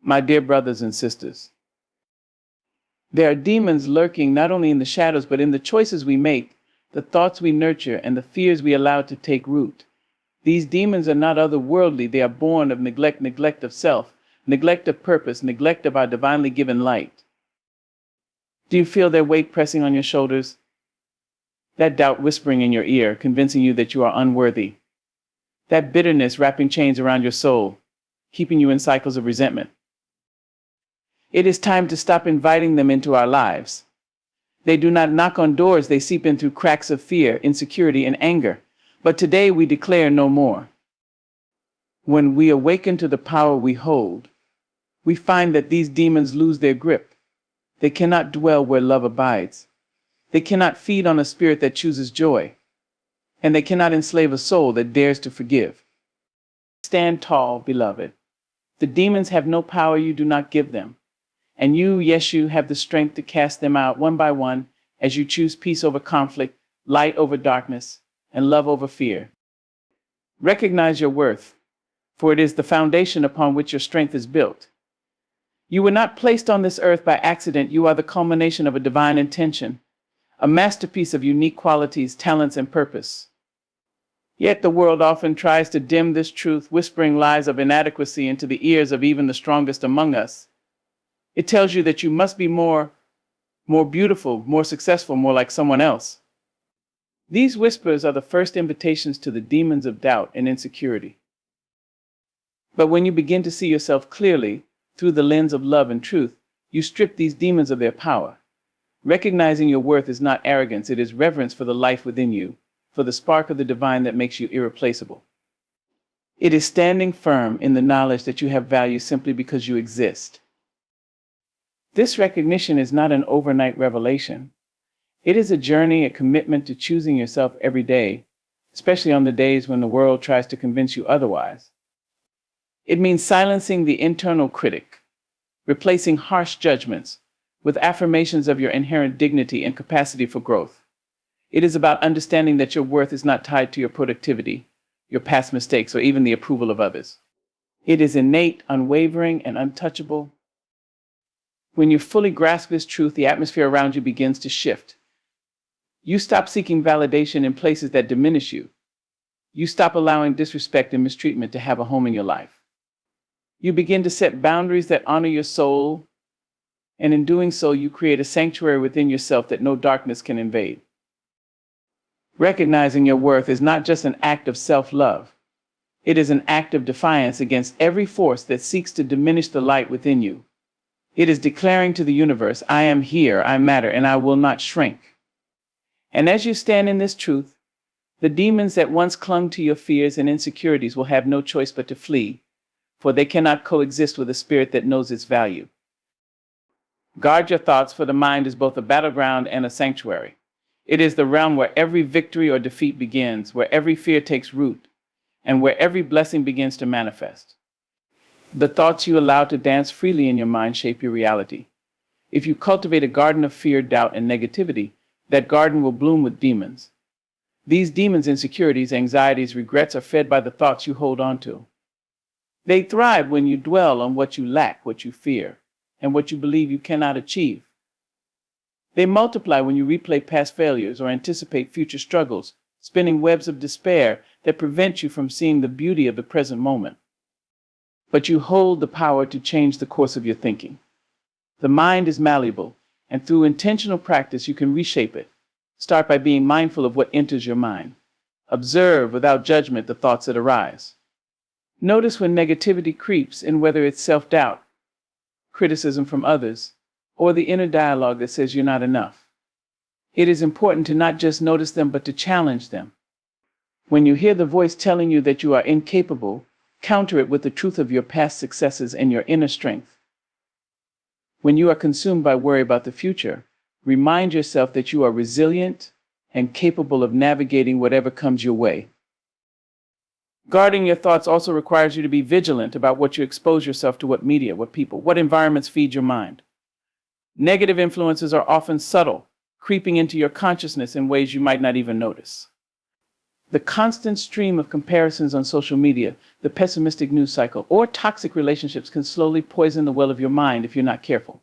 My dear brothers and sisters, there are demons lurking not only in the shadows, but in the choices we make, the thoughts we nurture, and the fears we allow to take root. These demons are not otherworldly. They are born of neglect of self, neglect of purpose, neglect of our divinely given light. Do you feel their weight pressing on your shoulders? That doubt whispering in your ear, convincing you that you are unworthy? That bitterness wrapping chains around your soul, keeping you in cycles of resentment? It is time to stop inviting them into our lives. They do not knock on doors, they seep in through cracks of fear, insecurity, and anger. But today we declare no more. When we awaken to the power we hold, we find that these demons lose their grip. They cannot dwell where love abides. They cannot feed on a spirit that chooses joy. And they cannot enslave a soul that dares to forgive. Stand tall, beloved. The demons have no power you do not give them. And you, yes, you have the strength to cast them out one by one as you choose peace over conflict, light over darkness, and love over fear. Recognize your worth, for it is the foundation upon which your strength is built. You were not placed on this earth by accident. You are the culmination of a divine intention, a masterpiece of unique qualities, talents, and purpose. Yet the world often tries to dim this truth, whispering lies of inadequacy into the ears of even the strongest among us. It tells you that you must be more beautiful, more successful, more like someone else. These whispers are the first invitations to the demons of doubt and insecurity. But when you begin to see yourself clearly, through the lens of love and truth, you strip these demons of their power. Recognizing your worth is not arrogance, it is reverence for the life within you, for the spark of the divine that makes you irreplaceable. It is standing firm in the knowledge that you have value simply because you exist. This recognition is not an overnight revelation. It is a journey, a commitment to choosing yourself every day, especially on the days when the world tries to convince you otherwise. It means silencing the internal critic, replacing harsh judgments with affirmations of your inherent dignity and capacity for growth. It is about understanding that your worth is not tied to your productivity, your past mistakes, or even the approval of others. It is innate, unwavering, and untouchable. When you fully grasp this truth, the atmosphere around you begins to shift. You stop seeking validation in places that diminish you. You stop allowing disrespect and mistreatment to have a home in your life. You begin to set boundaries that honor your soul, and in doing so, you create a sanctuary within yourself that no darkness can invade. Recognizing your worth is not just an act of self-love. It is an act of defiance against every force that seeks to diminish the light within you. It is declaring to the universe, I am here, I matter, and I will not shrink. And as you stand in this truth, the demons that once clung to your fears and insecurities will have no choice but to flee, for they cannot coexist with a spirit that knows its value. Guard your thoughts, for the mind is both a battleground and a sanctuary. It is the realm where every victory or defeat begins, where every fear takes root, and where every blessing begins to manifest. The thoughts you allow to dance freely in your mind shape your reality. If you cultivate a garden of fear, doubt, and negativity, that garden will bloom with demons. These demons, insecurities, anxieties, regrets are fed by the thoughts you hold on to. They thrive when you dwell on what you lack, what you fear, and what you believe you cannot achieve. They multiply when you replay past failures or anticipate future struggles, spinning webs of despair that prevent you from seeing the beauty of the present moment. But you hold the power to change the course of your thinking. The mind is malleable, and through intentional practice you can reshape it. Start by being mindful of what enters your mind. Observe without judgment the thoughts that arise. Notice when negativity creeps in, whether it's self-doubt, criticism from others, or the inner dialogue that says you're not enough. It is important to not just notice them, but to challenge them. When you hear the voice telling you that you are incapable, counter it with the truth of your past successes and your inner strength. When you are consumed by worry about the future, remind yourself that you are resilient and capable of navigating whatever comes your way. Guarding your thoughts also requires you to be vigilant about what you expose yourself to, what media, what people, what environments feed your mind. Negative influences are often subtle, creeping into your consciousness in ways you might not even notice. The constant stream of comparisons on social media, the pessimistic news cycle, or toxic relationships can slowly poison the well of your mind if you're not careful.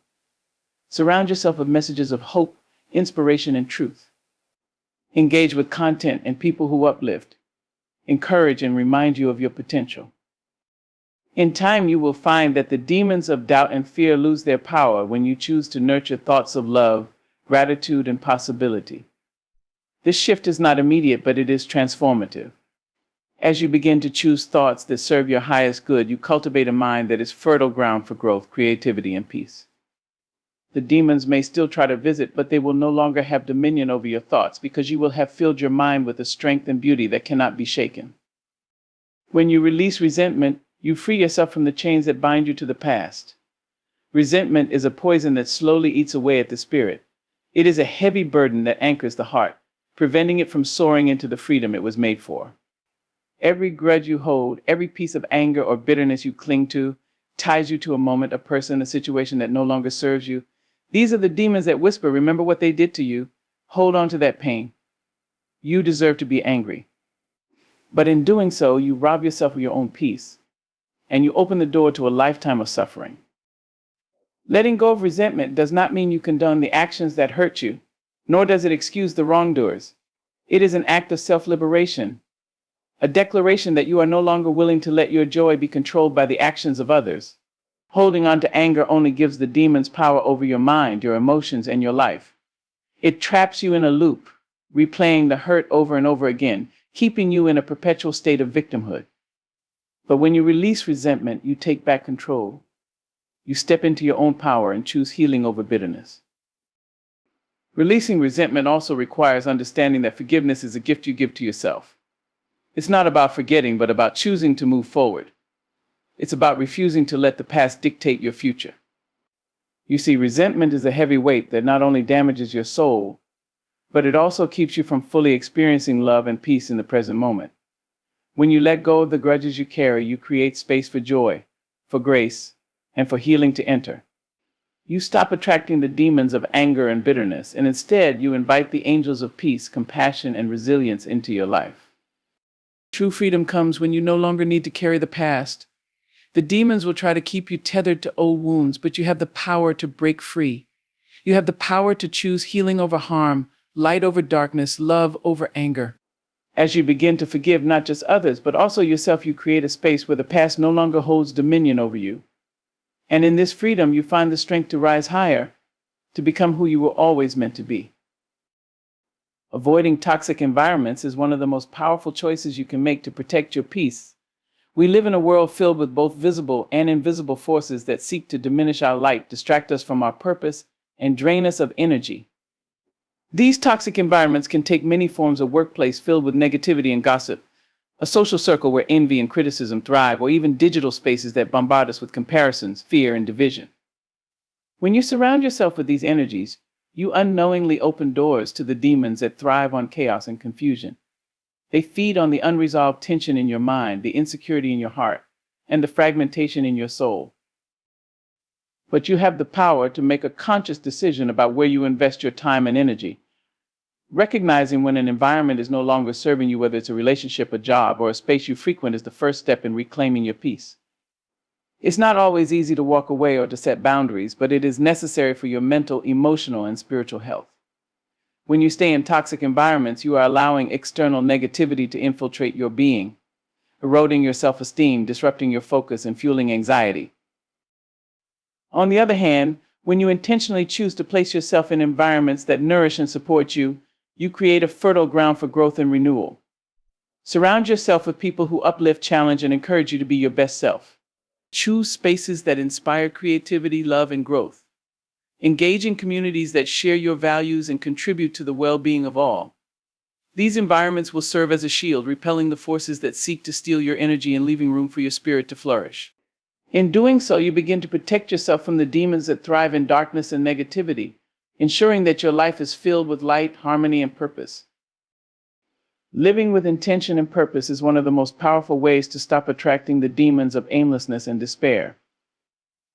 Surround yourself with messages of hope, inspiration, and truth. Engage with content and people who uplift, encourage, and remind you of your potential. In time, you will find that the demons of doubt and fear lose their power when you choose to nurture thoughts of love, gratitude, and possibility. This shift is not immediate, but it is transformative. As you begin to choose thoughts that serve your highest good, you cultivate a mind that is fertile ground for growth, creativity, and peace. The demons may still try to visit, but they will no longer have dominion over your thoughts because you will have filled your mind with a strength and beauty that cannot be shaken. When you release resentment, you free yourself from the chains that bind you to the past. Resentment is a poison that slowly eats away at the spirit. It is a heavy burden that anchors the heart, preventing it from soaring into the freedom it was made for. Every grudge you hold, every piece of anger or bitterness you cling to, ties you to a moment, a person, a situation that no longer serves you. These are the demons that whisper, remember what they did to you. Hold on to that pain. You deserve to be angry. But in doing so, you rob yourself of your own peace, and you open the door to a lifetime of suffering. Letting go of resentment does not mean you condone the actions that hurt you, nor does it excuse the wrongdoers. It is an act of self-liberation, a declaration that you are no longer willing to let your joy be controlled by the actions of others. Holding on to anger only gives the demons power over your mind, your emotions, and your life. It traps you in a loop, replaying the hurt over and over again, keeping you in a perpetual state of victimhood. But when you release resentment, you take back control. You step into your own power and choose healing over bitterness. Releasing resentment also requires understanding that forgiveness is a gift you give to yourself. It's not about forgetting, but about choosing to move forward. It's about refusing to let the past dictate your future. You see, resentment is a heavy weight that not only damages your soul, but it also keeps you from fully experiencing love and peace in the present moment. When you let go of the grudges you carry, you create space for joy, for grace, and for healing to enter. You stop attracting the demons of anger and bitterness, and instead you invite the angels of peace, compassion, and resilience into your life. True freedom comes when you no longer need to carry the past. The demons will try to keep you tethered to old wounds, but you have the power to break free. You have the power to choose healing over harm, light over darkness, love over anger. As you begin to forgive not just others, but also yourself, you create a space where the past no longer holds dominion over you. And in this freedom, you find the strength to rise higher, to become who you were always meant to be. Avoiding toxic environments is one of the most powerful choices you can make to protect your peace. We live in a world filled with both visible and invisible forces that seek to diminish our light, distract us from our purpose, and drain us of energy. These toxic environments can take many forms: a workplace filled with negativity and gossip, a social circle where envy and criticism thrive, or even digital spaces that bombard us with comparisons, fear, and division. When you surround yourself with these energies, you unknowingly open doors to the demons that thrive on chaos and confusion. They feed on the unresolved tension in your mind, the insecurity in your heart, and the fragmentation in your soul. But you have the power to make a conscious decision about where you invest your time and energy. Recognizing when an environment is no longer serving you, whether it's a relationship, a job, or a space you frequent, is the first step in reclaiming your peace. It's not always easy to walk away or to set boundaries, but it is necessary for your mental, emotional, and spiritual health. When you stay in toxic environments, you are allowing external negativity to infiltrate your being, eroding your self-esteem, disrupting your focus, and fueling anxiety. On the other hand, when you intentionally choose to place yourself in environments that nourish and support you, you create a fertile ground for growth and renewal. Surround yourself with people who uplift, challenge, and encourage you to be your best self. Choose spaces that inspire creativity, love, and growth. Engage in communities that share your values and contribute to the well-being of all. These environments will serve as a shield, repelling the forces that seek to steal your energy and leaving room for your spirit to flourish. In doing so, you begin to protect yourself from the demons that thrive in darkness and negativity, ensuring that your life is filled with light, harmony, and purpose. Living with intention and purpose is one of the most powerful ways to stop attracting the demons of aimlessness and despair.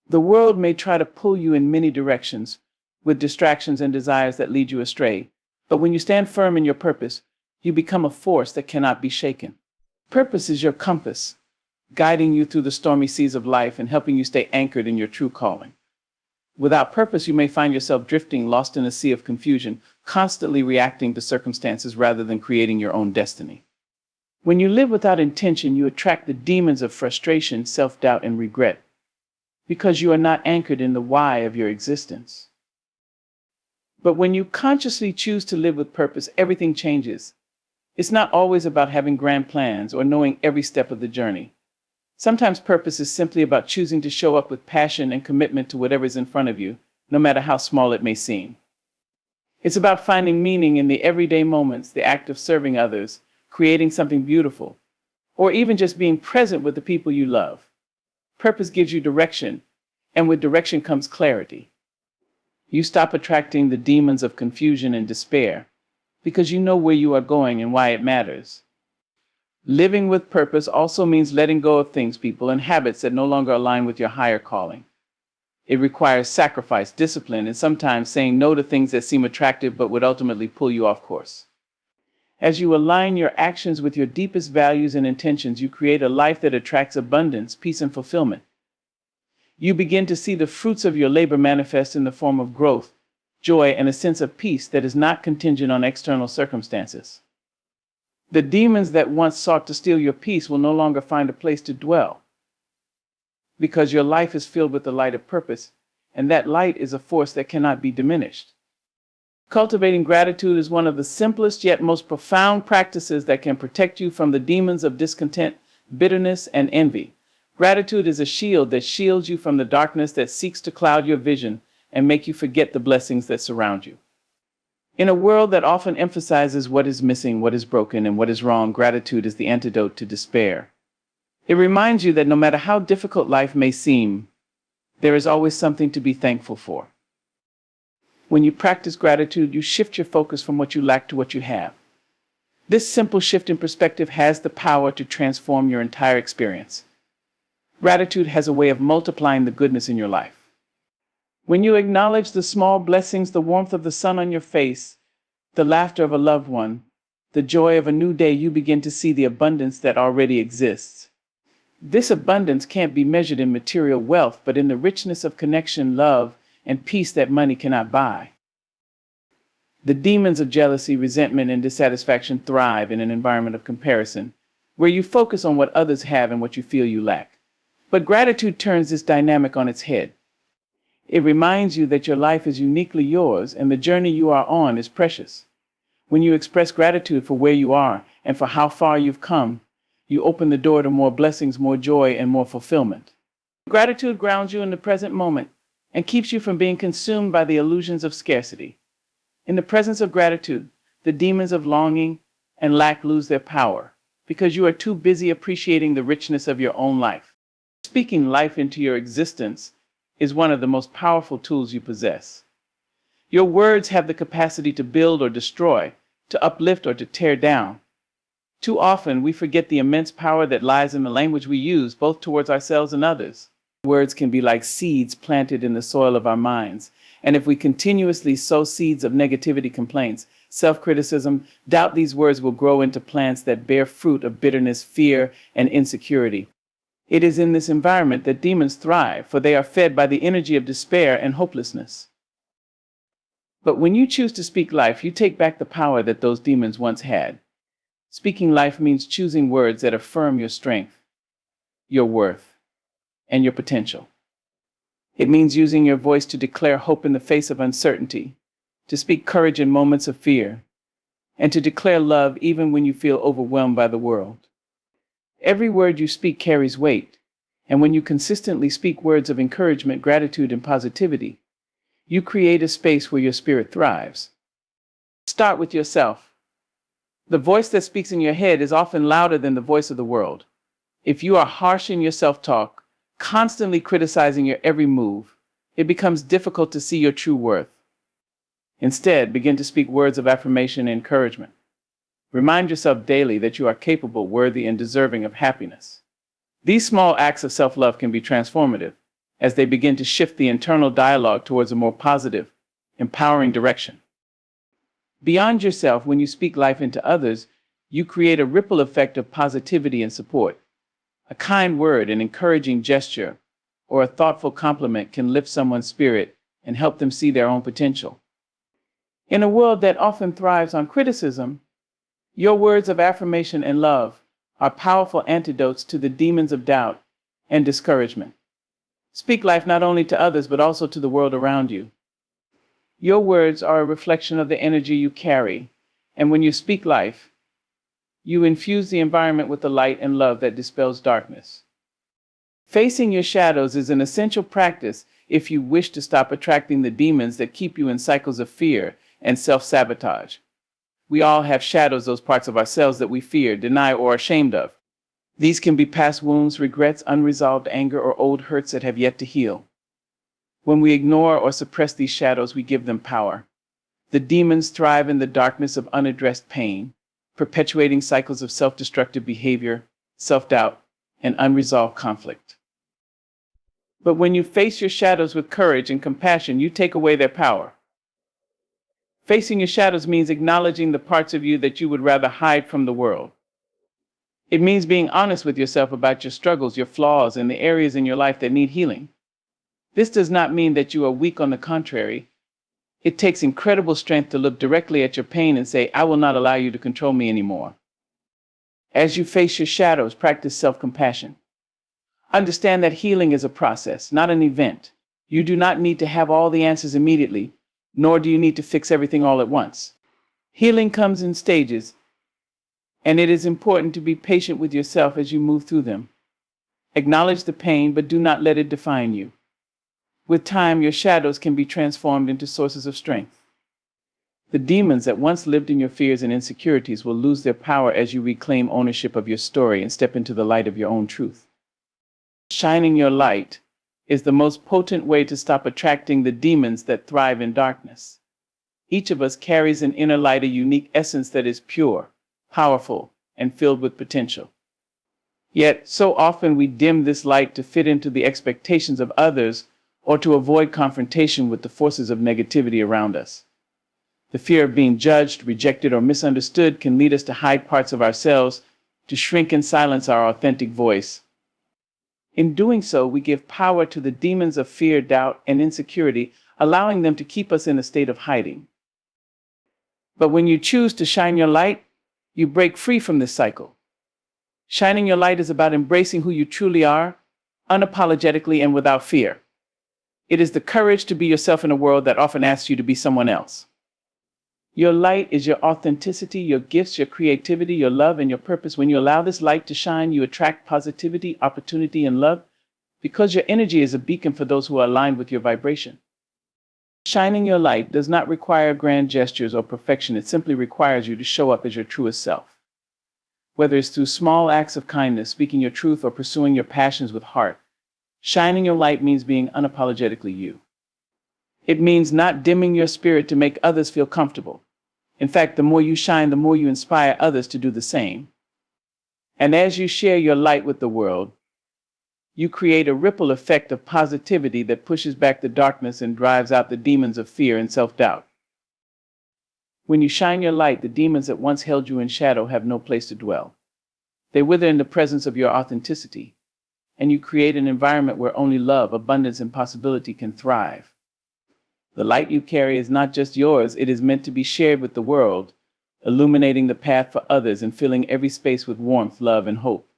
The world may try to pull you in many directions, with distractions and desires that lead you astray. But when you stand firm in your purpose, You become a force that cannot be shaken. Purpose is your compass, guiding you through the stormy seas of life and helping you stay anchored in your true calling. Without purpose, you may find yourself drifting, lost in a sea of confusion, constantly reacting to circumstances rather than creating your own destiny. When you live without intention, you attract the demons of frustration, self-doubt, and regret, because you are not anchored in the why of your existence. But when you consciously choose to live with purpose, everything changes. It's not always about having grand plans or knowing every step of the journey. Sometimes purpose is simply about choosing to show up with passion and commitment to whatever is in front of you, no matter how small it may seem. It's about finding meaning in the everyday moments, the act of serving others, creating something beautiful, or even just being present with the people you love. Purpose gives you direction, and with direction comes clarity. You stop attracting the demons of confusion and despair because you know where you are going and why it matters. Living with purpose also means letting go of things, people, and habits that no longer align with your higher calling. It requires sacrifice, discipline, and sometimes saying no to things that seem attractive but would ultimately pull you off course. As you align your actions with your deepest values and intentions, you create a life that attracts abundance, peace, and fulfillment. You begin to see the fruits of your labor manifest in the form of growth, joy, and a sense of peace that is not contingent on external circumstances. The demons that once sought to steal your peace will no longer find a place to dwell, because your life is filled with the light of purpose, and that light is a force that cannot be diminished. Cultivating gratitude is one of the simplest yet most profound practices that can protect you from the demons of discontent, bitterness, and envy. Gratitude is a shield that shields you from the darkness that seeks to cloud your vision and make you forget the blessings that surround you. In a world that often emphasizes what is missing, what is broken, and what is wrong, gratitude is the antidote to despair. It reminds you that no matter how difficult life may seem, there is always something to be thankful for. When you practice gratitude, you shift your focus from what you lack to what you have. This simple shift in perspective has the power to transform your entire experience. Gratitude has a way of multiplying the goodness in your life. When you acknowledge the small blessings, the warmth of the sun on your face, the laughter of a loved one, the joy of a new day, you begin to see the abundance that already exists. This abundance can't be measured in material wealth, but in the richness of connection, love, and peace that money cannot buy. The demons of jealousy, resentment, and dissatisfaction thrive in an environment of comparison, where you focus on what others have and what you feel you lack. But gratitude turns this dynamic on its head. It reminds you that your life is uniquely yours and the journey you are on is precious. When you express gratitude for where you are and for how far you've come, you open the door to more blessings, more joy, and more fulfillment. Gratitude grounds you in the present moment and keeps you from being consumed by the illusions of scarcity. In the presence of gratitude, the demons of longing and lack lose their power because you are too busy appreciating the richness of your own life. Speaking life into your existence is one of the most powerful tools you possess. Your words have the capacity to build or destroy, to uplift or to tear down. Too often, we forget the immense power that lies in the language we use, both towards ourselves and others. Words can be like seeds planted in the soil of our minds, and if we continuously sow seeds of negativity, complaints, self-criticism, doubt, these words will grow into plants that bear fruit of bitterness, fear, and insecurity. It is in this environment that demons thrive, for they are fed by the energy of despair and hopelessness. But when you choose to speak life, you take back the power that those demons once had. Speaking life means choosing words that affirm your strength, your worth, and your potential. It means using your voice to declare hope in the face of uncertainty, to speak courage in moments of fear, and to declare love even when you feel overwhelmed by the world. Every word you speak carries weight, and when you consistently speak words of encouragement, gratitude, and positivity, you create a space where your spirit thrives. Start with yourself. The voice that speaks in your head is often louder than the voice of the world. If you are harsh in your self-talk, constantly criticizing your every move, it becomes difficult to see your true worth. Instead, begin to speak words of affirmation and encouragement. Remind yourself daily that you are capable, worthy, and deserving of happiness. These small acts of self-love can be transformative as they begin to shift the internal dialogue towards a more positive, empowering direction. Beyond yourself, when you speak life into others, You create a ripple effect of positivity and support. A kind word, an encouraging gesture, or a thoughtful compliment can lift someone's spirit and help them see their own potential. In a world that often thrives on criticism, your words of affirmation and love are powerful antidotes to the demons of doubt and discouragement. Speak life not only to others but also to the world around you. Your words are a reflection of the energy you carry, and when you speak life, you infuse the environment with the light and love that dispels darkness. Facing your shadows is an essential practice if you wish to stop attracting the demons that keep you in cycles of fear and self-sabotage. We all have shadows, those parts of ourselves that we fear, deny, or are ashamed of. These can be past wounds, regrets, unresolved anger, or old hurts that have yet to heal. When we ignore or suppress these shadows, we give them power. The demons thrive in the darkness of unaddressed pain, perpetuating cycles of self-destructive behavior, self-doubt, and unresolved conflict. But when you face your shadows with courage and compassion, you take away their power. Facing your shadows means acknowledging the parts of you that you would rather hide from the world. It means being honest with yourself about your struggles, your flaws, and the areas in your life that need healing. This does not mean that you are weak. On the contrary, it takes incredible strength to look directly at your pain and say, "I will not allow you to control me anymore." As you face your shadows, practice self-compassion. Understand that healing is a process, not an event. You do not need to have all the answers immediately, nor do you need to fix everything all at once. Healing comes in stages, and it is important to be patient with yourself as you move through them. Acknowledge the pain, but do not let it define you. With time, your shadows can be transformed into sources of strength. The demons that once lived in your fears and insecurities will lose their power as you reclaim ownership of your story and step into the light of your own truth. Shining your light is the most potent way to stop attracting the demons that thrive in darkness. Each of us carries an inner light, a unique essence that is pure, powerful, and filled with potential. Yet, so often we dim this light to fit into the expectations of others or to avoid confrontation with the forces of negativity around us. The fear of being judged, rejected, or misunderstood can lead us to hide parts of ourselves, to shrink and silence our authentic voice. In doing so, we give power to the demons of fear, doubt, and insecurity, allowing them to keep us in a state of hiding. But when you choose to shine your light, you break free from this cycle. Shining your light is about embracing who you truly are, unapologetically and without fear. It is the courage to be yourself in a world that often asks you to be someone else. Your light is your authenticity, your gifts, your creativity, your love, and your purpose. When you allow this light to shine, you attract positivity, opportunity, and love, because your energy is a beacon for those who are aligned with your vibration. Shining your light does not require grand gestures or perfection. It simply requires you to show up as your truest self. Whether it's through small acts of kindness, speaking your truth, or pursuing your passions with heart, shining your light means being unapologetically you. It means not dimming your spirit to make others feel comfortable. In fact, the more you shine, the more you inspire others to do the same. And as you share your light with the world, you create a ripple effect of positivity that pushes back the darkness and drives out the demons of fear and self-doubt. When you shine your light, the demons that once held you in shadow have no place to dwell. They wither in the presence of your authenticity, and you create an environment where only love, abundance, and possibility can thrive. The light you carry is not just yours, it is meant to be shared with the world, illuminating the path for others and filling every space with warmth, love, and hope.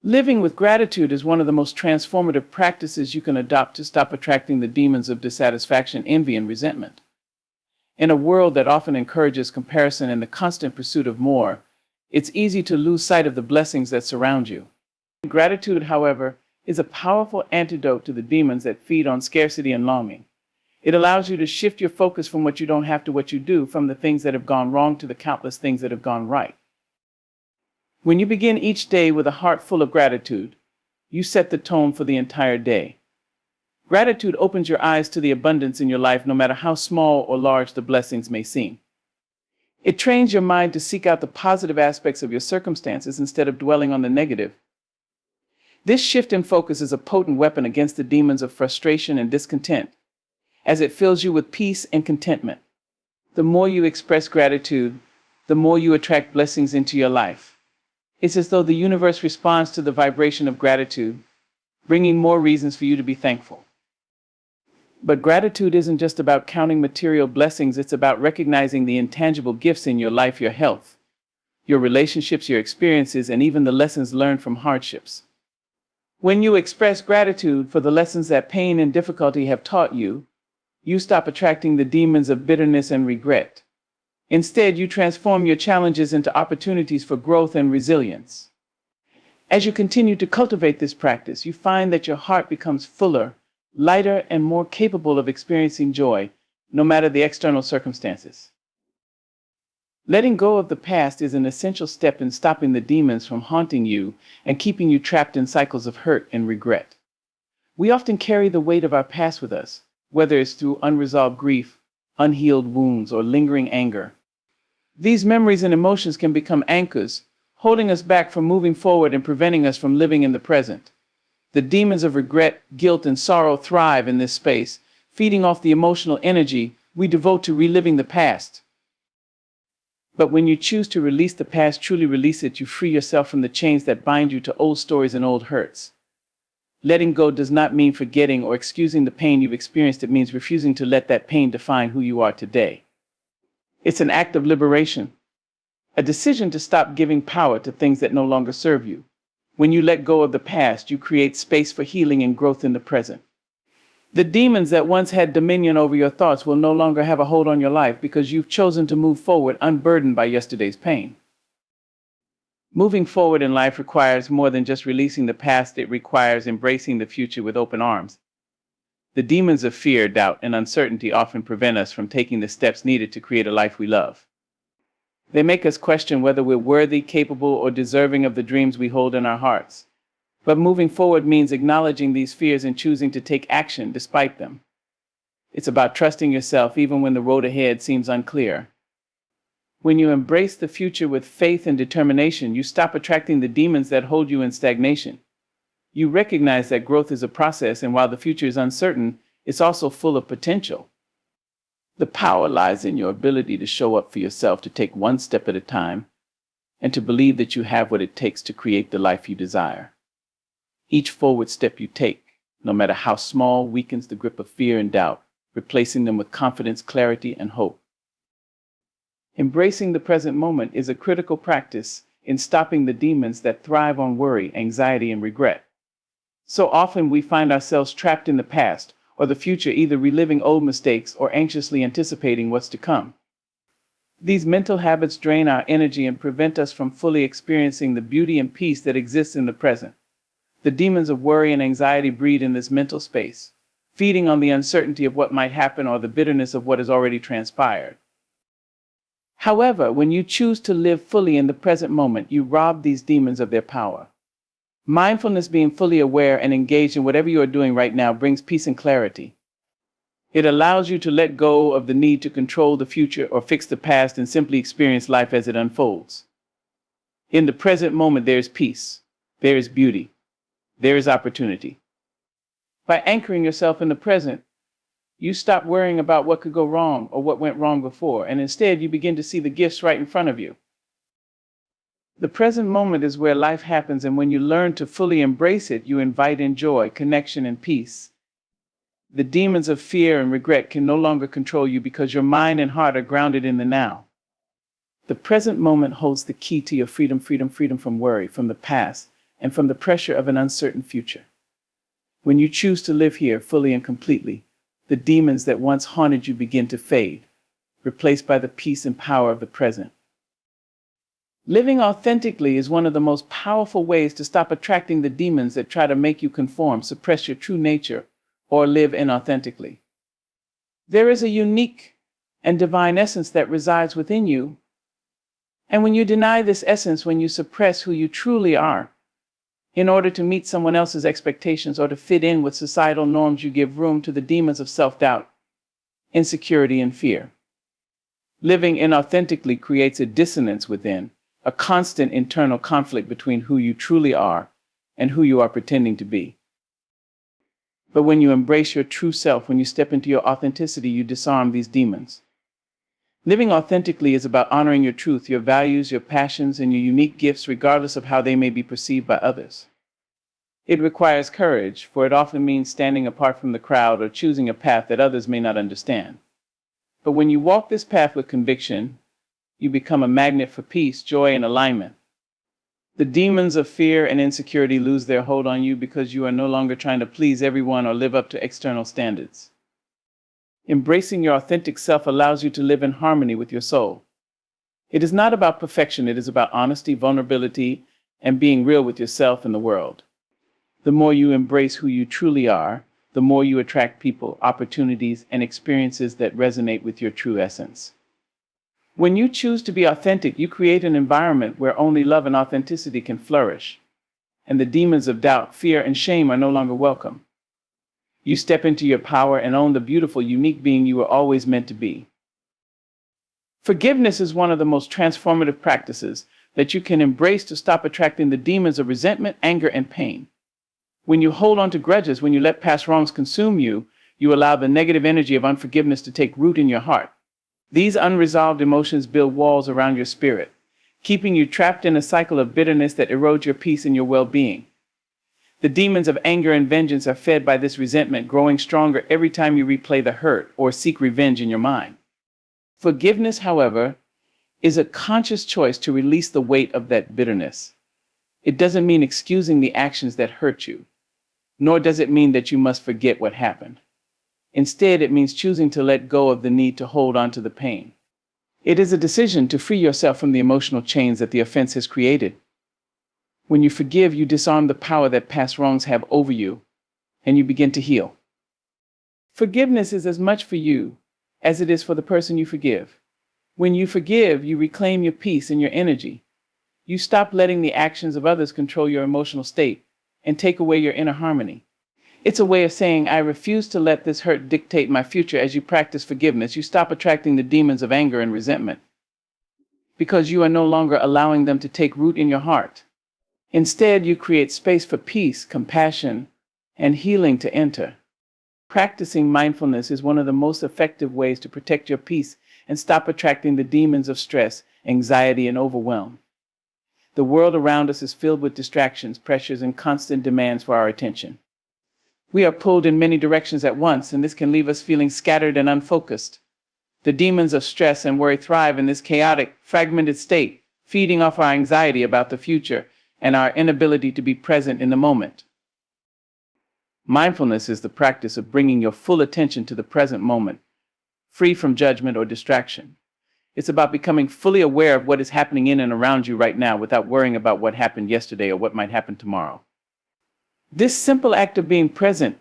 Living with gratitude is one of the most transformative practices you can adopt to stop attracting the demons of dissatisfaction, envy, and resentment. In a world that often encourages comparison and the constant pursuit of more, it's easy to lose sight of the blessings that surround you. Gratitude, however, is a powerful antidote to the demons that feed on scarcity and longing. It allows you to shift your focus from what you don't have to what you do, from the things that have gone wrong to the countless things that have gone right. When you begin each day with a heart full of gratitude, you set the tone for the entire day. Gratitude opens your eyes to the abundance in your life, no matter how small or large the blessings may seem. It trains your mind to seek out the positive aspects of your circumstances instead of dwelling on the negative. This shift in focus is a potent weapon against the demons of frustration and discontent, as it fills you with peace and contentment. The more you express gratitude, the more you attract blessings into your life. It's as though the universe responds to the vibration of gratitude, bringing more reasons for you to be thankful. But gratitude isn't just about counting material blessings, it's about recognizing the intangible gifts in your life, your health, your relationships, your experiences, and even the lessons learned from hardships. When you express gratitude for the lessons that pain and difficulty have taught you, you stop attracting the demons of bitterness and regret. Instead, you transform your challenges into opportunities for growth and resilience. As you continue to cultivate this practice, you find that your heart becomes fuller, lighter, and more capable of experiencing joy, no matter the external circumstances. Letting go of the past is an essential step in stopping the demons from haunting you and keeping you trapped in cycles of hurt and regret. We often carry the weight of our past with us, whether it's through unresolved grief, unhealed wounds, or lingering anger. These memories and emotions can become anchors, holding us back from moving forward and preventing us from living in the present. The demons of regret, guilt, and sorrow thrive in this space, feeding off the emotional energy we devote to reliving the past. But when you choose to release the past, truly release it, you free yourself from the chains that bind you to old stories and old hurts. Letting go does not mean forgetting or excusing the pain you've experienced. It means refusing to let that pain define who you are today. It's an act of liberation, a decision to stop giving power to things that no longer serve you. When you let go of the past, you create space for healing and growth in the present. The demons that once had dominion over your thoughts will no longer have a hold on your life because you've chosen to move forward unburdened by yesterday's pain. Moving forward in life requires more than just releasing the past. It requires embracing the future with open arms. The demons of fear, doubt, and uncertainty often prevent us from taking the steps needed to create a life we love. They make us question whether we're worthy, capable, or deserving of the dreams we hold in our hearts. But moving forward means acknowledging these fears and choosing to take action despite them. It's about trusting yourself even when the road ahead seems unclear. When you embrace the future with faith and determination, you stop attracting the demons that hold you in stagnation. You recognize that growth is a process, and while the future is uncertain, it's also full of potential. The power lies in your ability to show up for yourself, to take one step at a time, and to believe that you have what it takes to create the life you desire. Each forward step you take, no matter how small, weakens the grip of fear and doubt, replacing them with confidence, clarity, and hope. Embracing the present moment is a critical practice in stopping the demons that thrive on worry, anxiety, and regret. So often we find ourselves trapped in the past or the future, either reliving old mistakes or anxiously anticipating what's to come. These mental habits drain our energy and prevent us from fully experiencing the beauty and peace that exists in the present. The demons of worry and anxiety breed in this mental space, feeding on the uncertainty of what might happen or the bitterness of what has already transpired. However, when you choose to live fully in the present moment, you rob these demons of their power. Mindfulness, being fully aware and engaged in whatever you are doing right now, brings peace and clarity. It allows you to let go of the need to control the future or fix the past and simply experience life as it unfolds. In the present moment, there is peace, there is beauty, there is opportunity. By anchoring yourself in the present, you stop worrying about what could go wrong or what went wrong before, and instead you begin to see the gifts right in front of you. The present moment is where life happens, and when you learn to fully embrace it, you invite in joy, connection, and peace. The demons of fear and regret can no longer control you because your mind and heart are grounded in the now. The present moment holds the key to your freedom from worry, from the past, and from the pressure of an uncertain future. When you choose to live here fully and completely, the demons that once haunted you begin to fade, replaced by the peace and power of the present. Living authentically is one of the most powerful ways to stop attracting the demons that try to make you conform, suppress your true nature, or live inauthentically. There is a unique and divine essence that resides within you, and when you deny this essence, when you suppress who you truly are, in order to meet someone else's expectations or to fit in with societal norms, you give room to the demons of self-doubt, insecurity, and fear. Living inauthentically creates a dissonance within, a constant internal conflict between who you truly are and who you are pretending to be. But when you embrace your true self, when you step into your authenticity, you disarm these demons. Living authentically is about honoring your truth, your values, your passions, and your unique gifts, regardless of how they may be perceived by others. It requires courage, for it often means standing apart from the crowd or choosing a path that others may not understand. But when you walk this path with conviction, you become a magnet for peace, joy, and alignment. The demons of fear and insecurity lose their hold on you because you are no longer trying to please everyone or live up to external standards. Embracing your authentic self allows you to live in harmony with your soul. It is not about perfection, it is about honesty, vulnerability, and being real with yourself and the world. The more you embrace who you truly are, the more you attract people, opportunities, and experiences that resonate with your true essence. When you choose to be authentic, you create an environment where only love and authenticity can flourish, and the demons of doubt, fear, and shame are no longer welcome. You step into your power and own the beautiful, unique being you were always meant to be. Forgiveness is one of the most transformative practices that you can embrace to stop attracting the demons of resentment, anger, and pain. When you hold on to grudges, when you let past wrongs consume you, you allow the negative energy of unforgiveness to take root in your heart. These unresolved emotions build walls around your spirit, keeping you trapped in a cycle of bitterness that erodes your peace and your well-being. The demons of anger and vengeance are fed by this resentment, growing stronger every time you replay the hurt or seek revenge in your mind. Forgiveness, however, is a conscious choice to release the weight of that bitterness. It doesn't mean excusing the actions that hurt you, nor does it mean that you must forget what happened. Instead, it means choosing to let go of the need to hold on to the pain. It is a decision to free yourself from the emotional chains that the offense has created. When you forgive, you disarm the power that past wrongs have over you, and you begin to heal. Forgiveness is as much for you as it is for the person you forgive. When you forgive, you reclaim your peace and your energy. You stop letting the actions of others control your emotional state and take away your inner harmony. It's a way of saying, I refuse to let this hurt dictate my future. As you practice forgiveness, you stop attracting the demons of anger and resentment, because you are no longer allowing them to take root in your heart. Instead, you create space for peace, compassion, and healing to enter. Practicing mindfulness is one of the most effective ways to protect your peace and stop attracting the demons of stress, anxiety, and overwhelm. The world around us is filled with distractions, pressures, and constant demands for our attention. We are pulled in many directions at once, and this can leave us feeling scattered and unfocused. The demons of stress and worry thrive in this chaotic, fragmented state, feeding off our anxiety about the future and our inability to be present in the moment. Mindfulness is the practice of bringing your full attention to the present moment, free from judgment or distraction. It's about becoming fully aware of what is happening in and around you right now without worrying about what happened yesterday or what might happen tomorrow. This simple act of being present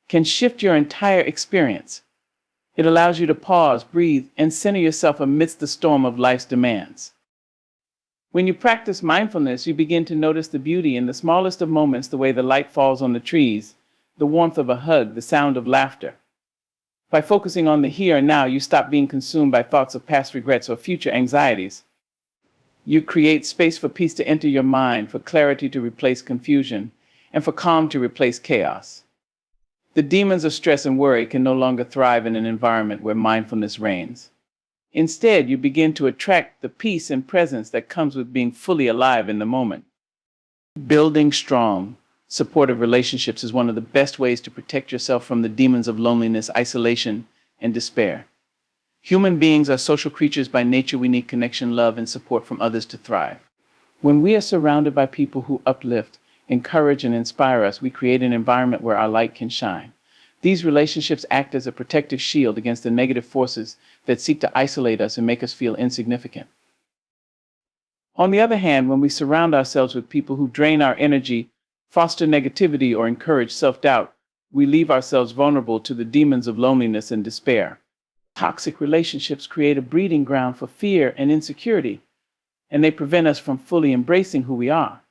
can shift your entire experience. It allows you to pause, breathe, and center yourself amidst the storm of life's demands. When you practice mindfulness, you begin to notice the beauty in the smallest of moments, the way the light falls on the trees, the warmth of a hug, the sound of laughter. By focusing on the here and now, you stop being consumed by thoughts of past regrets or future anxieties. You create space for peace to enter your mind, for clarity to replace confusion, and for calm to replace chaos. The demons of stress and worry can no longer thrive in an environment where mindfulness reigns. Instead, you begin to attract the peace and presence that comes with being fully alive in the moment. Building strong, supportive relationships is one of the best ways to protect yourself from the demons of loneliness, isolation, and despair. Human beings are social creatures by nature. We need connection, love, and support from others to thrive. When we are surrounded by people who uplift, encourage, and inspire us, we create an environment where our light can shine. These relationships act as a protective shield against the negative forces that seek to isolate us and make us feel insignificant. On the other hand, when we surround ourselves with people who drain our energy, foster negativity, or encourage self-doubt, we leave ourselves vulnerable to the demons of loneliness and despair. Toxic relationships create a breeding ground for fear and insecurity, and they prevent us from fully embracing who we are.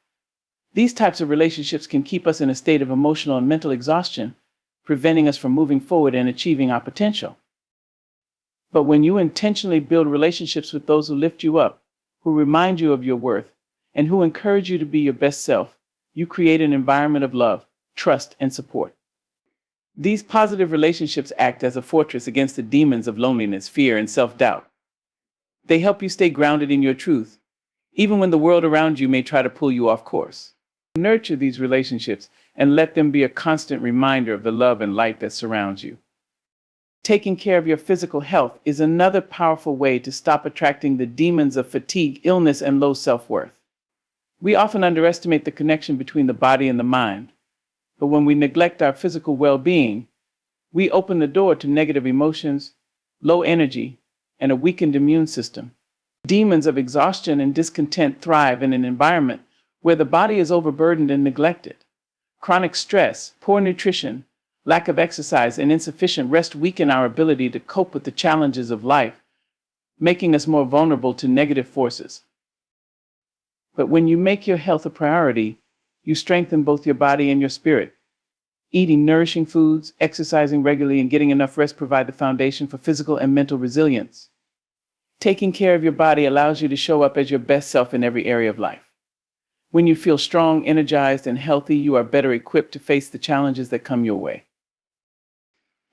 These types of relationships can keep us in a state of emotional and mental exhaustion, preventing us from moving forward and achieving our potential. But when you intentionally build relationships with those who lift you up, who remind you of your worth, and who encourage you to be your best self, you create an environment of love, trust, and support. These positive relationships act as a fortress against the demons of loneliness, fear, and self-doubt. They help you stay grounded in your truth, even when the world around you may try to pull you off course. Nurture these relationships and let them be a constant reminder of the love and light that surrounds you. Taking care of your physical health is another powerful way to stop attracting the demons of fatigue, illness, and low self-worth. We often underestimate the connection between the body and the mind, but when we neglect our physical well-being, we open the door to negative emotions, low energy, and a weakened immune system. Demons of exhaustion and discontent thrive in an environment where the body is overburdened and neglected. Chronic stress, poor nutrition, lack of exercise, and insufficient rest weaken our ability to cope with the challenges of life, making us more vulnerable to negative forces. But when you make your health a priority, you strengthen both your body and your spirit. Eating nourishing foods, exercising regularly, and getting enough rest provide the foundation for physical and mental resilience. Taking care of your body allows you to show up as your best self in every area of life. When you feel strong, energized, and healthy, you are better equipped to face the challenges that come your way.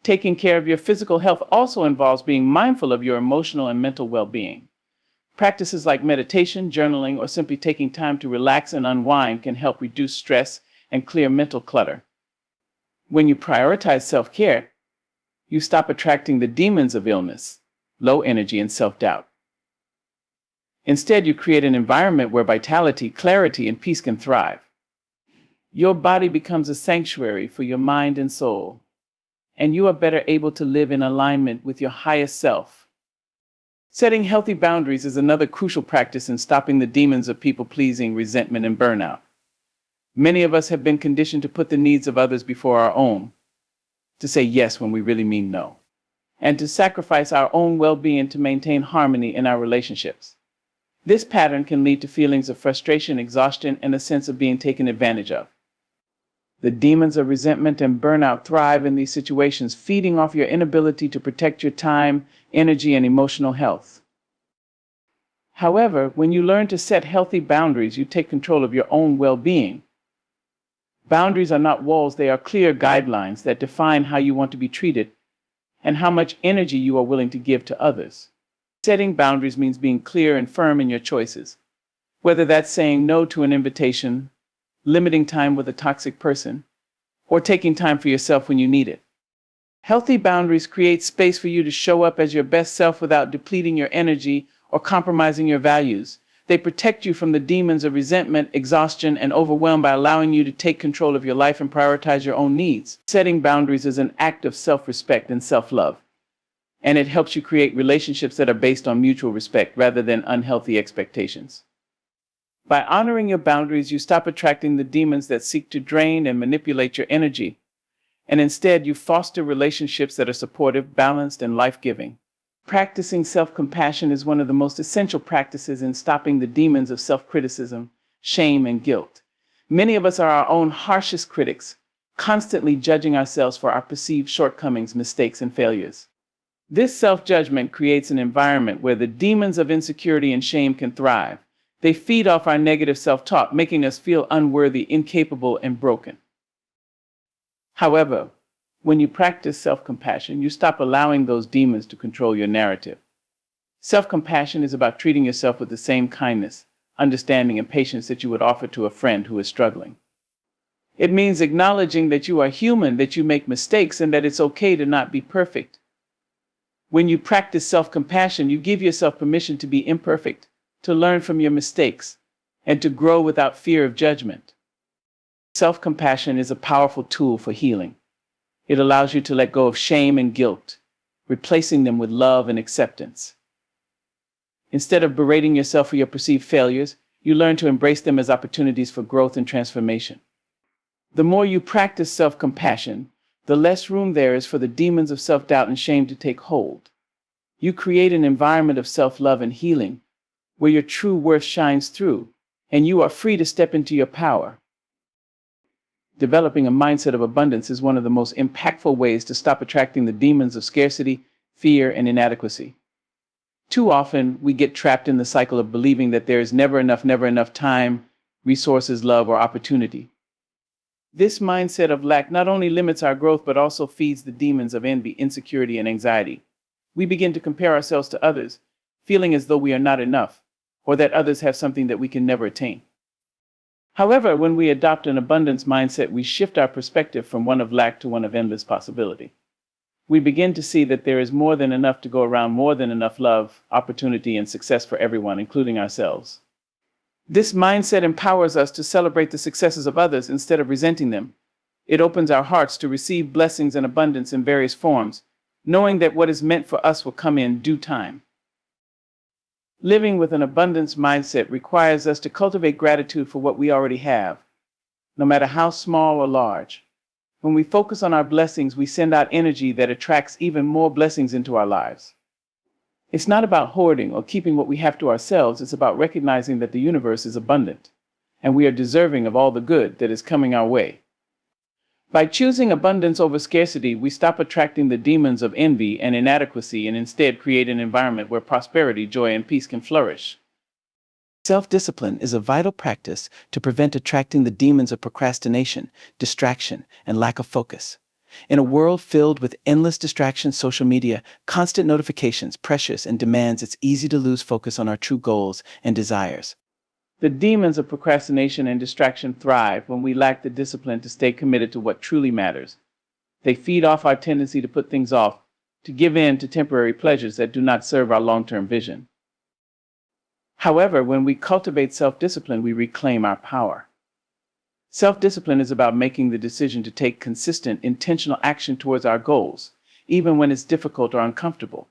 Taking care of your physical health also involves being mindful of your emotional and mental well-being. Practices like meditation, journaling, or simply taking time to relax and unwind can help reduce stress and clear mental clutter. When you prioritize self-care, you stop attracting the demons of illness, low energy, and self-doubt. Instead, you create an environment where vitality, clarity, and peace can thrive. Your body becomes a sanctuary for your mind and soul, and you are better able to live in alignment with your highest self. Setting healthy boundaries is another crucial practice in stopping the demons of people-pleasing, resentment, and burnout. Many of us have been conditioned to put the needs of others before our own, to say yes when we really mean no, and to sacrifice our own well-being to maintain harmony in our relationships. This pattern can lead to feelings of frustration, exhaustion, and a sense of being taken advantage of. The demons of resentment and burnout thrive in these situations, feeding off your inability to protect your time, energy, and emotional health. However, when you learn to set healthy boundaries, you take control of your own well-being. Boundaries are not walls, they are clear guidelines that define how you want to be treated and how much energy you are willing to give to others. Setting boundaries means being clear and firm in your choices, whether that's saying no to an invitation, limiting time with a toxic person, or taking time for yourself when you need it. Healthy boundaries create space for you to show up as your best self without depleting your energy or compromising your values. They protect you from the demons of resentment, exhaustion, and overwhelm by allowing you to take control of your life and prioritize your own needs. Setting boundaries is an act of self-respect and self-love, and it helps you create relationships that are based on mutual respect rather than unhealthy expectations. By honoring your boundaries, you stop attracting the demons that seek to drain and manipulate your energy, and instead you foster relationships that are supportive, balanced, and life-giving. Practicing self-compassion is one of the most essential practices in stopping the demons of self-criticism, shame, and guilt. Many of us are our own harshest critics, constantly judging ourselves for our perceived shortcomings, mistakes, and failures. This self-judgment creates an environment where the demons of insecurity and shame can thrive. They feed off our negative self-talk, making us feel unworthy, incapable, and broken. However, when you practice self-compassion, you stop allowing those demons to control your narrative. Self-compassion is about treating yourself with the same kindness, understanding, and patience that you would offer to a friend who is struggling. It means acknowledging that you are human, that you make mistakes, and that it's okay to not be perfect. When you practice self-compassion, you give yourself permission to be imperfect, to learn from your mistakes, and to grow without fear of judgment. Self-compassion is a powerful tool for healing. It allows you to let go of shame and guilt, replacing them with love and acceptance. Instead of berating yourself for your perceived failures, you learn to embrace them as opportunities for growth and transformation. The more you practice self-compassion, the less room there is for the demons of self-doubt and shame to take hold. You create an environment of self-love and healing, where your true worth shines through, and you are free to step into your power. Developing a mindset of abundance is one of the most impactful ways to stop attracting the demons of scarcity, fear, and inadequacy. Too often, we get trapped in the cycle of believing that there is never enough time, resources, love, or opportunity. This mindset of lack not only limits our growth, but also feeds the demons of envy, insecurity, and anxiety. We begin to compare ourselves to others, feeling as though we are not enough, or that others have something that we can never attain. However, when we adopt an abundance mindset, we shift our perspective from one of lack to one of endless possibility. We begin to see that there is more than enough to go around, more than enough love, opportunity, and success for everyone, including ourselves. This mindset empowers us to celebrate the successes of others instead of resenting them. It opens our hearts to receive blessings and abundance in various forms, knowing that what is meant for us will come in due time. Living with an abundance mindset requires us to cultivate gratitude for what we already have, no matter how small or large. When we focus on our blessings, we send out energy that attracts even more blessings into our lives. It's not about hoarding or keeping what we have to ourselves. It's about recognizing that the universe is abundant, and we are deserving of all the good that is coming our way. By choosing abundance over scarcity, we stop attracting the demons of envy and inadequacy and instead create an environment where prosperity, joy, and peace can flourish. Self-discipline is a vital practice to prevent attracting the demons of procrastination, distraction, and lack of focus. In a world filled with endless distractions, social media, constant notifications, pressures, and demands, it's easy to lose focus on our true goals and desires. The demons of procrastination and distraction thrive when we lack the discipline to stay committed to what truly matters. They feed off our tendency to put things off, to give in to temporary pleasures that do not serve our long-term vision. However, when we cultivate self-discipline, we reclaim our power. Self-discipline is about making the decision to take consistent, intentional action towards our goals, even when it's difficult or uncomfortable.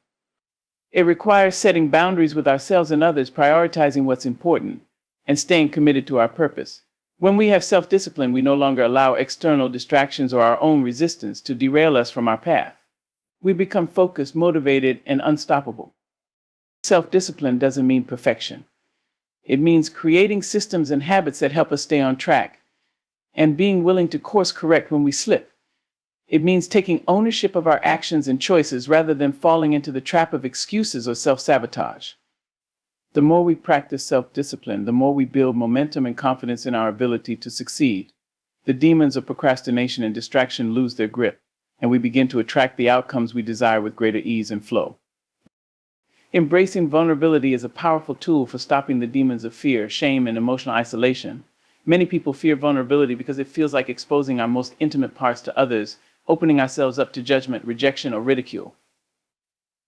It requires setting boundaries with ourselves and others, prioritizing what's important, and staying committed to our purpose. When we have self-discipline, we no longer allow external distractions or our own resistance to derail us from our path. We become focused, motivated, and unstoppable. Self-discipline doesn't mean perfection. It means creating systems and habits that help us stay on track, and being willing to course correct when we slip. It means taking ownership of our actions and choices rather than falling into the trap of excuses or self-sabotage. The more we practice self-discipline, the more we build momentum and confidence in our ability to succeed. The demons of procrastination and distraction lose their grip, and we begin to attract the outcomes we desire with greater ease and flow. Embracing vulnerability is a powerful tool for stopping the demons of fear, shame, and emotional isolation. Many people fear vulnerability because it feels like exposing our most intimate parts to others, opening ourselves up to judgment, rejection, or ridicule.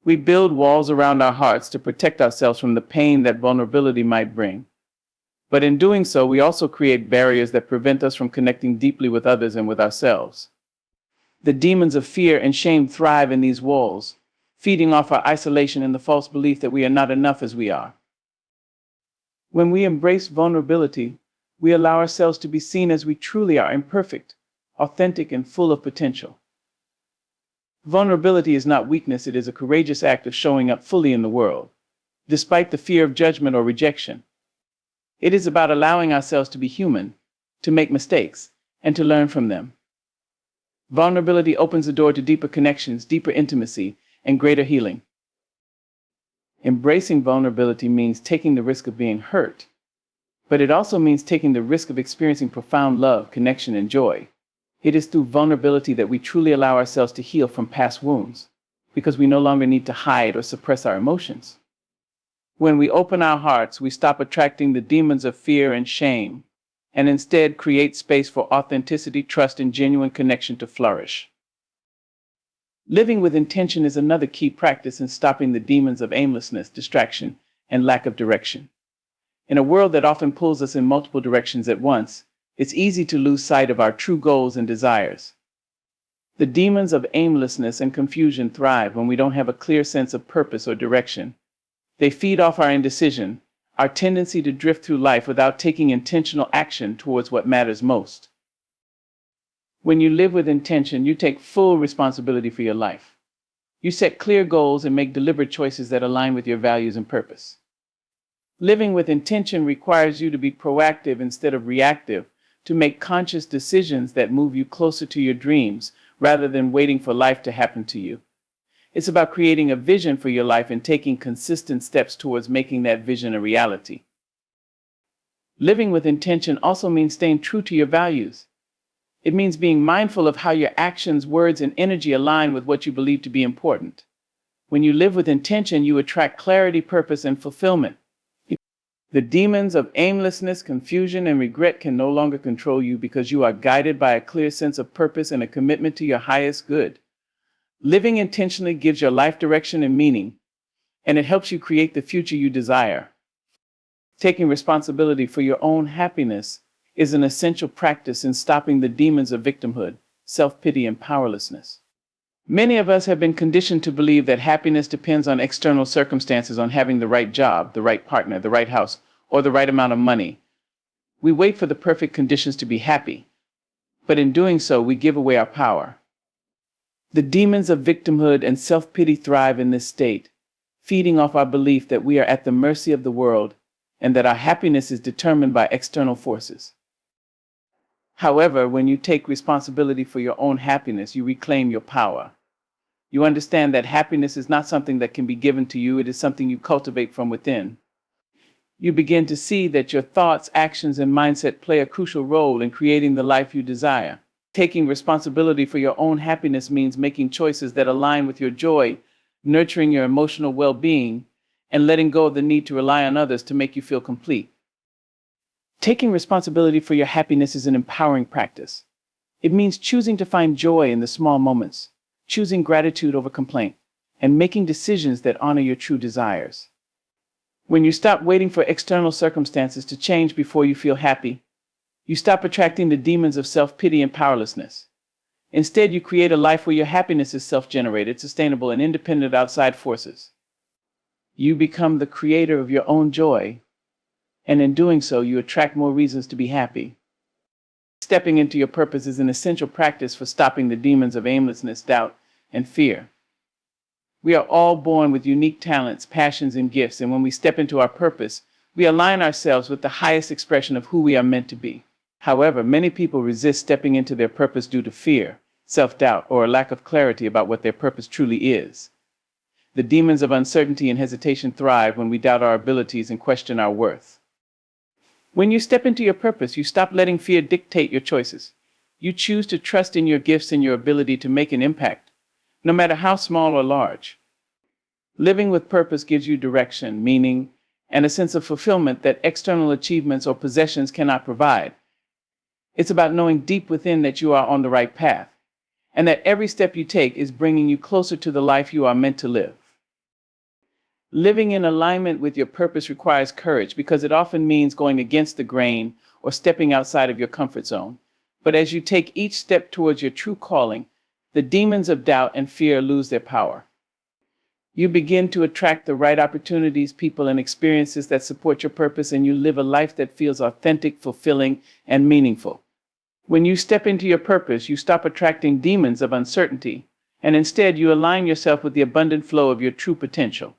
We build walls around our hearts to protect ourselves from the pain that vulnerability might bring. But in doing so, we also create barriers that prevent us from connecting deeply with others and with ourselves. The demons of fear and shame thrive in these walls, feeding off our isolation and the false belief that we are not enough as we are. When we embrace vulnerability, we allow ourselves to be seen as we truly are, imperfect, authentic, and full of potential. Vulnerability is not weakness, it is a courageous act of showing up fully in the world, despite the fear of judgment or rejection. It is about allowing ourselves to be human, to make mistakes, and to learn from them. Vulnerability opens the door to deeper connections, deeper intimacy, and greater healing. Embracing vulnerability means taking the risk of being hurt, but it also means taking the risk of experiencing profound love, connection, and joy. It is through vulnerability that we truly allow ourselves to heal from past wounds, because we no longer need to hide or suppress our emotions. When we open our hearts, we stop attracting the demons of fear and shame, and instead create space for authenticity, trust, and genuine connection to flourish. Living with intention is another key practice in stopping the demons of aimlessness, distraction, and lack of direction. In a world that often pulls us in multiple directions at once, it's easy to lose sight of our true goals and desires. The demons of aimlessness and confusion thrive when we don't have a clear sense of purpose or direction. They feed off our indecision, our tendency to drift through life without taking intentional action towards what matters most. When you live with intention, you take full responsibility for your life. You set clear goals and make deliberate choices that align with your values and purpose. Living with intention requires you to be proactive instead of reactive, to make conscious decisions that move you closer to your dreams rather than waiting for life to happen to you. It's about creating a vision for your life and taking consistent steps towards making that vision a reality. Living with intention also means staying true to your values. It means being mindful of how your actions, words, and energy align with what you believe to be important. When you live with intention, you attract clarity, purpose, and fulfillment. The demons of aimlessness, confusion, and regret can no longer control you because you are guided by a clear sense of purpose and a commitment to your highest good. Living intentionally gives your life direction and meaning, and it helps you create the future you desire. Taking responsibility for your own happiness is an essential practice in stopping the demons of victimhood, self-pity, and powerlessness. Many of us have been conditioned to believe that happiness depends on external circumstances, on having the right job, the right partner, the right house, or the right amount of money. We wait for the perfect conditions to be happy, but in doing so, we give away our power. The demons of victimhood and self-pity thrive in this state, feeding off our belief that we are at the mercy of the world and that our happiness is determined by external forces. However, when you take responsibility for your own happiness, you reclaim your power. You understand that happiness is not something that can be given to you, it is something you cultivate from within. You begin to see that your thoughts, actions, and mindset play a crucial role in creating the life you desire. Taking responsibility for your own happiness means making choices that align with your joy, nurturing your emotional well-being, and letting go of the need to rely on others to make you feel complete. Taking responsibility for your happiness is an empowering practice. It means choosing to find joy in the small moments, choosing gratitude over complaint, and making decisions that honor your true desires. When you stop waiting for external circumstances to change before you feel happy, you stop attracting the demons of self-pity and powerlessness. Instead, you create a life where your happiness is self-generated, sustainable, and independent of outside forces. You become the creator of your own joy, and in doing so, you attract more reasons to be happy. Stepping into your purpose is an essential practice for stopping the demons of aimlessness, doubt, and fear. We are all born with unique talents, passions, and gifts, and when we step into our purpose, we align ourselves with the highest expression of who we are meant to be. However, many people resist stepping into their purpose due to fear, self-doubt, or a lack of clarity about what their purpose truly is. The demons of uncertainty and hesitation thrive when we doubt our abilities and question our worth. When you step into your purpose, you stop letting fear dictate your choices. You choose to trust in your gifts and your ability to make an impact, no matter how small or large. Living with purpose gives you direction, meaning, and a sense of fulfillment that external achievements or possessions cannot provide. It's about knowing deep within that you are on the right path, and that every step you take is bringing you closer to the life you are meant to live. Living in alignment with your purpose requires courage because it often means going against the grain or stepping outside of your comfort zone. But as you take each step towards your true calling, the demons of doubt and fear lose their power. You begin to attract the right opportunities, people, and experiences that support your purpose, and you live a life that feels authentic, fulfilling, and meaningful. When you step into your purpose, you stop attracting demons of uncertainty, and instead you align yourself with the abundant flow of your true potential.